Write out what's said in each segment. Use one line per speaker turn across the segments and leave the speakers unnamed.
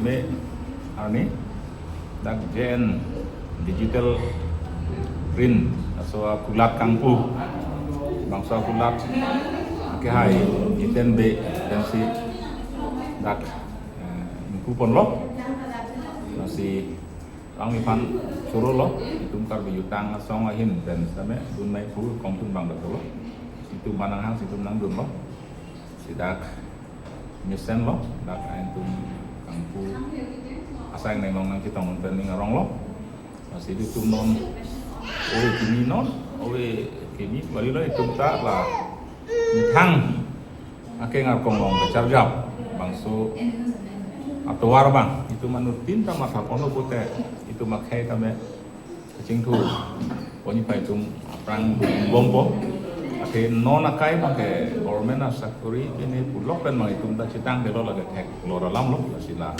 Kami ini dak jen digital print atau kulat kangpu bangsa kulat kehai iten be dan si dak kupon lo masih orang ipan suruh lo itu kar biyutang song ahin dan sampai dunai pu kongtun bang dak lo itu manang hang situ nang dun lo sidak nyesen lo dak entum kangpu asal yang nong kita nonton ning arong lo masih itu non owe kini non owe kini bali lo itu tak lah thang ake ngarkong long kecarjap bangso atau warbang itu manutin sama kapono pute itu makai kame kucing tu poni pai tum perang bombo ake non akai make ormena sakuri ini pulok pen mang itu tak citang de lo lagi tek lora lam lo sila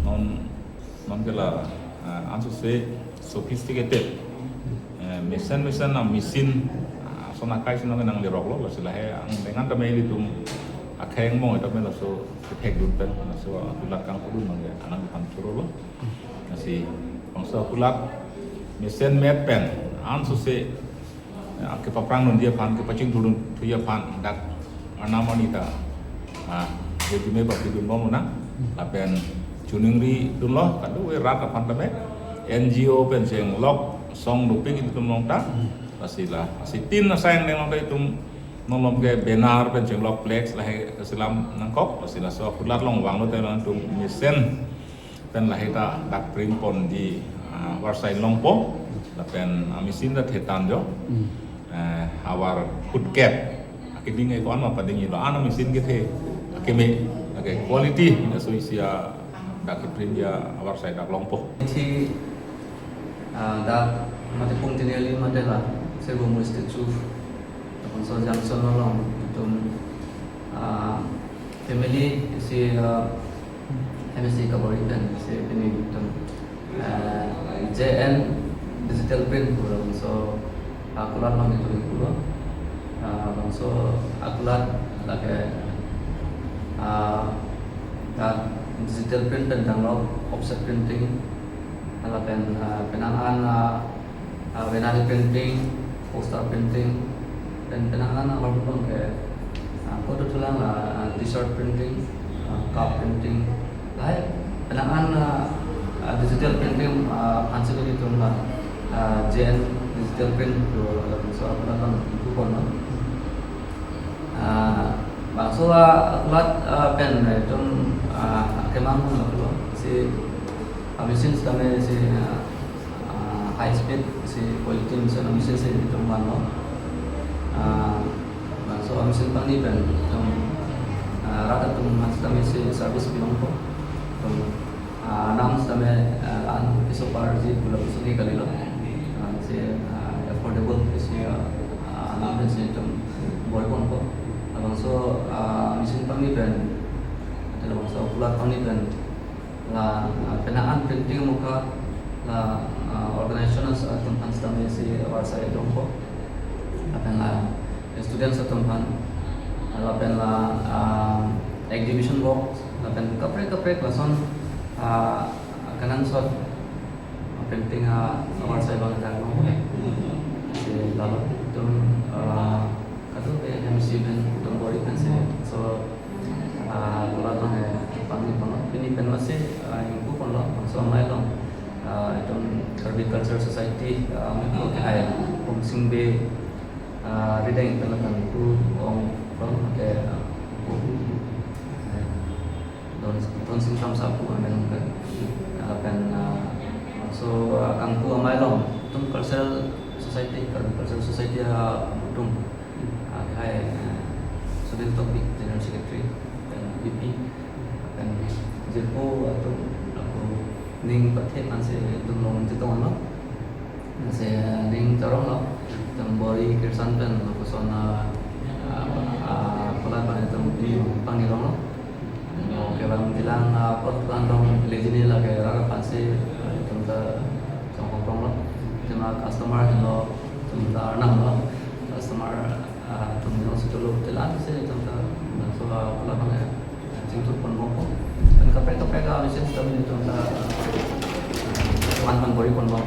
non kela ansu se sophisticated mesin na mesin so nakai sino nang lirok lo sila he ang dengan kame ini tum akai mo itu men so tek dun pen so tulat kang kudu mang anak pancuro lo nasi bangsa kulat mesin met pen ansu se ke paprang non dia pan ke pacing dulu dia pan dak anamonita jadi me bab dun mo na lapen juningri dun lo kadu we rat pan tame NGO pen seng lok song duping itu tum ta asila asitin na sayang nang ta itu nolom ke benar pen seng lok plex lah Islam nangkop asila so kulat long wang lo te lang tum misen pen lah ta dak print pon di warsai longpo lapen amisin da tetan jo awar foodcat akhirnya ngai kon apa dingi lo ana mesin gitu akhirnya okay quality na so isia dak print dia awar sai dak lompoh
ti dak mate pung tineli madela sego musti chu tapon so jam so long tum family si MSc kabari dan si ini tum JN digital print so akulat lang itu pulo bangso akulat lagi digital print dan download offset printing alapan penangan venal printing poster printing dan penangan awal pun ke kode tulang t-shirt printing cup printing lain penangan digital printing hasil itu lah JN digital print so apa kan itu kono bangso akulat pen itu kemang lo si mesin sedang si high speed si quality mesin si itu mana bangso mesin pani pen itu rata tu sedang si service bilang ko enam sedang isoparji bulan sini kali lo si affordable si enam dan si itu boleh pun ko bangso mesin pani pen dalam bangso akulat pani pen la penaan printing muka la organization tempat sedang si warsa itu ko akan la students tempat la pen la exhibition box la pen kapre lason kanan shot painting awar saya bang jago si lalu itu kado MC ben don't worry kan sih so kalau tuh panggil ini pen masih yang bukan loh so mai loh itu Karbi Culture Society itu kayak pungsing be reading penekan ku from kayak don sing sam sapu amen kan so kangku amai long tum cultural society tum kayak sudah topik general secretary dan VP dan jepo atau aku ning pathet masih tum long jitong lo masih ning tarong lo tum bori kirsan pen aku sona pelan tum panggilong lo kebang bilang pertukaran dong legend lah kayak rara pansi tentang Hong lo cuma customer lo tentang lo customer tentang setelah jalan sih tentang soal pelan ya cintu pun mau dan kape kami sih sudah tentang mantan bori pun mau